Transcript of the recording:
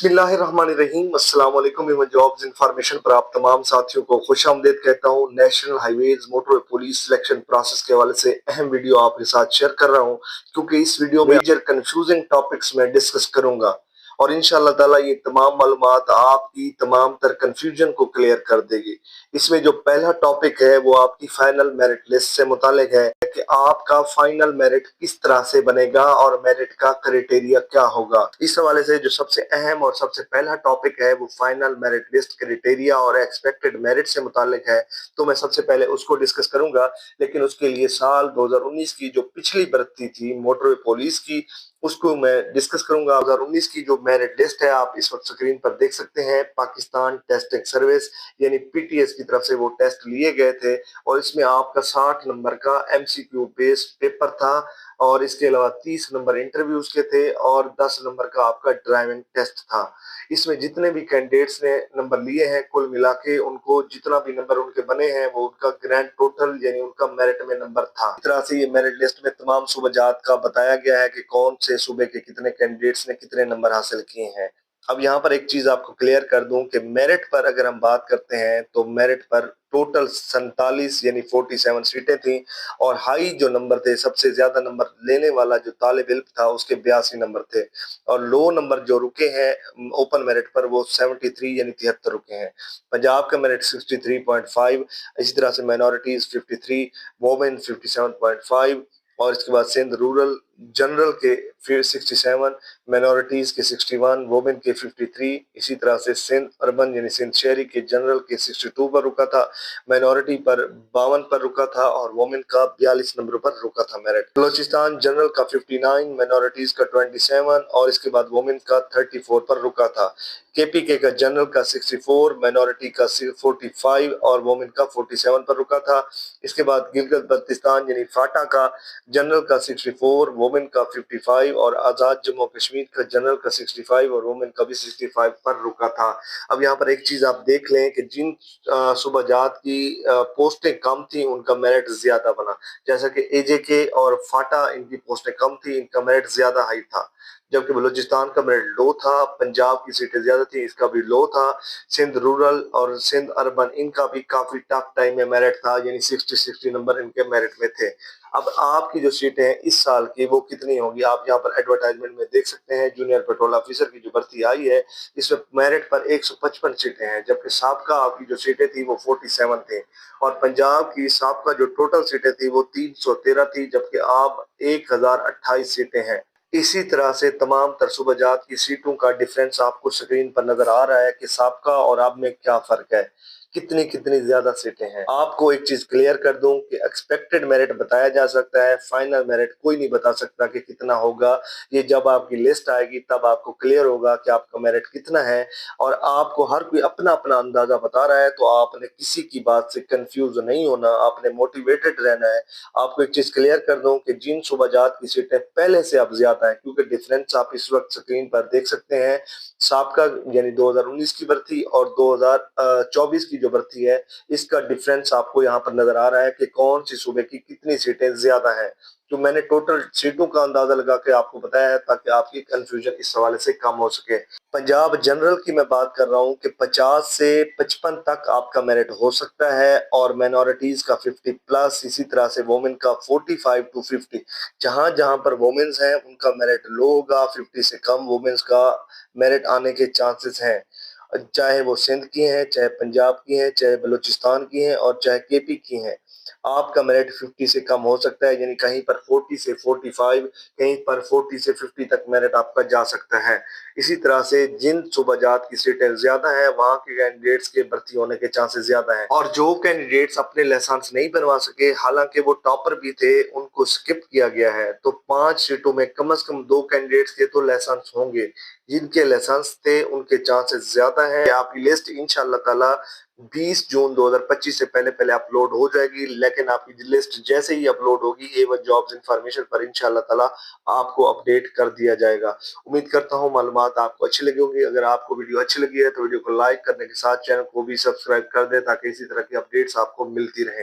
बिस्मिल्लाहिर्रहमानिर्रहीम। अस्सलाम वालेकुम। मैं जॉब्स इंफॉर्मेशन पर आप तमाम साथियों को खुशामदीद कहता हूँ। National highways motor police selection process के हवाले से अहम वीडियो आपके साथ शेयर कर रहा हूँ, क्योंकि इस वीडियो में मेजर कंफ्यूजिंग टॉपिक्स में डिस्कस करूंगा और इंशाअल्लाह ताला ये तमाम मालूमात आपकी तमाम तर कंफ्यूजन को क्लियर कर देगी। इसमें जो पहला टॉपिक है वो आपकी फाइनल मेरिट लिस्ट से मुतालिक है कि आपका फाइनल मेरिट किस तरह से बनेगा और मेरिट का क्राइटेरिया क्या होगा। इस हवाले से जो सबसे अहम और सबसे पहला टॉपिक है वो फाइनल मेरिट लिस्ट क्राइटेरिया और एक्सपेक्टेड मेरिट से मुतालिक है, तो मैं सबसे पहले उसको डिस्कस करूंगा। लेकिन उसके लिए साल 2019 की जो पिछली भर्ती थी मोटर पुलिस की, उसको मैं डिस्कस करूंगा। 2019 की जो मेरिट लिस्ट है आप इस वक्त स्क्रीन पर देख सकते हैं। पाकिस्तान टेस्टिंग सर्विस यानी पीटीएस की तरफ से वो टेस्ट लिए गए थे और इसमें आपका 60 नंबर का एमसीक्यू बेस्ड पेपर था और इसके अलावा 30 नंबर इंटरव्यूज के थे और 10 नंबर का आपका ड्राइविंग टेस्ट था। इसमें जितने भी कैंडिडेट्स ने नंबर लिए हैं कुल मिला के उनको जितना भी नंबर उनके बने हैं वो उनका ग्रैंड टोटल यानी उनका मेरिट में नंबर था। इस तरह से ये मेरिट लिस्ट में तमाम सूबाजात का बताया गया है कि कौन से सूबे के कितने कैंडिडेट्स ने कितने नंबर हासिल किए हैं। अब यहाँ पर एक चीज आपको क्लियर कर दूं कि मेरिट पर अगर हम बात करते हैं तो मेरिट पर टोटल 47 यानी 47 सीटें थी और हाई जो नंबर थे, सबसे ज्यादा नंबर लेने वाला जो तालिब इल्म था उसके 82 नंबर थे और लो नंबर जो रुके हैं ओपन मेरिट पर वो 73 यानी 73 रुके हैं। पंजाब का मेरिट 63.5, इसी तरह से माइनॉरिटीज 53, वोमेन 57.5 और इसके बाद सिंध रूरल जनरल के फिर 67, माइनॉरिटीज के 61, वोमेन के 53, इसी तरह से सिंध अर्बन यानी सिंध शहरी के जनरल के 62 पर रुका था, माइनॉरिटी पर 52 पर रुका था और वोमेन का 42 नंबर पर रुका था मेरिट। बलोचिस्तान जनरल का 59, माइनॉरिटीज का 27 और इसके बाद वोमेन का 34 पर रुका था। केपीके का जनरल का 64, माइनॉरिटी का 45 और वोमेन का 47 पर रुका था। इसके बाद गिलगित बल्तिस्तान यानी फाटा का जनरल का 64, वोमेन का 55 और आजाद जम्मू कश्मीर का जनरल का 65 और वोमेन का भी 65 पर रुका था। अब यहाँ पर एक चीज आप देख लें कि जिन सूबाजात की पोस्टें कम थी उनका मेरिट ज्यादा बना, जैसा कि एजेके और फाटा इनकी पोस्टें कम थी, इनका मेरिट ज्यादा हाई था। जबकि बलूचिस्तान का मेरिट लो था, पंजाब की सीटें ज्यादा थी, इसका भी लो था। सिंध रूरल और सिंध अर्बन इनका भी काफी टफ टाइम में मेरिट था, यानी 60 नंबर इनके मेरिट में थे। अब आपकी जो सीटें हैं इस साल की वो कितनी होंगी, आप यहाँ पर एडवर्टाइजमेंट में देख सकते हैं। जूनियर पेट्रोल ऑफिसर की जो भर्ती आई है इसमें मेरिट पर 155 सीटें हैं, जबकि साबका आपकी जो सीटें थी वो 47 थे और पंजाब की साबका जो टोटल सीटें थी वो 313 थी, जबकि आप 1028 सीटें हैं। इसी तरह से तमाम तर सूबाजात की सीटों का डिफरेंस आपको स्क्रीन पर नजर आ रहा है कि साबका और अब में क्या फर्क है, कितनी कितनी ज्यादा सीटें हैं। आपको एक चीज क्लियर कर दूं कि एक्सपेक्टेड मेरिट बताया जा सकता है, फाइनल मेरिट कोई नहीं बता सकता कि कितना होगा। ये जब आपकी लिस्ट आएगी तब आपको क्लियर होगा कि आपका मेरिट कितना है और आपको हर कोई अपना अपना अंदाजा बता रहा है, तो आपने किसी की बात से कंफ्यूज नहीं होना, आपने मोटिवेटेड रहना है। आपको एक चीज क्लियर कर दूं कि जिन सूबाजात की सीटें पहले से अब ज्यादा है, क्योंकि डिफरेंस आप इस वक्त स्क्रीन पर देख सकते हैं, साबका यानी 2019 की भर्ती और 2024 की जो भर्ती है इसका डिफरेंस आपको यहाँ पर नजर आ रहा है कि कौन सी सूबे की कितनी सीटें ज्यादा हैं। तो मैंने टोटल सीटों का अंदाजा लगा के आपको बताया है ताकि आपकी कंफ्यूजन इस हवाले से कम हो सके। पंजाब जनरल की मैं बात कर रहा हूँ कि 50 से 55 तक आपका मेरिट हो सकता है और माइनॉरिटीज का 50 प्लस, इसी तरह से वोमेन का 45 टू 50। जहां जहां पर वोमेन्स हैं उनका मेरिट लो होगा, 50 से कम वोमेन्स का मेरिट आने के चांसेस हैं, चाहे वो सिंध की हैं, चाहे पंजाब की हैं, चाहे बलूचिस्तान की हैं और चाहे केपी की हैं। आपका मेरिट 50 से कम हो सकता है, यानी कहीं पर 40 से 45, कहीं पर 40 से 50 तक मेरिट आपका जा सकता है। इसी तरह से जिन सूबाजात की सीटें ज्यादा हैं वहां के कैंडिडेट्स के भर्ती होने के चांसेस ज्यादा हैं और जो कैंडिडेट्स अपने लाइसेंस नहीं बनवा सके, हालांकि वो टॉपर भी थे, उनको स्किप किया गया है। तो 5 सीटों में कम से कम 2 कैंडिडेट्स के तो लाइसेंस होंगे, जिनके लाइसेंस थे उनके चांसेस ज्यादा हैं। आपकी लिस्ट इंशाअल्लाह ताला 20 जून 2025 से पहले पहले अपलोड हो जाएगी, लेकिन आपकी लिस्ट जैसे ही अपलोड होगी A1 जॉब्स इंफॉर्मेशन पर इंशाअल्लाह ताला आपको अपडेट कर दिया जाएगा। उम्मीद करता हूँ मालूमात आपको अच्छी लगी होगी। अगर आपको वीडियो अच्छी लगी है तो वीडियो को लाइक करने के साथ चैनल को भी सब्सक्राइब कर दें ताकि इसी तरह की अपडेट्स आपको मिलती रहे।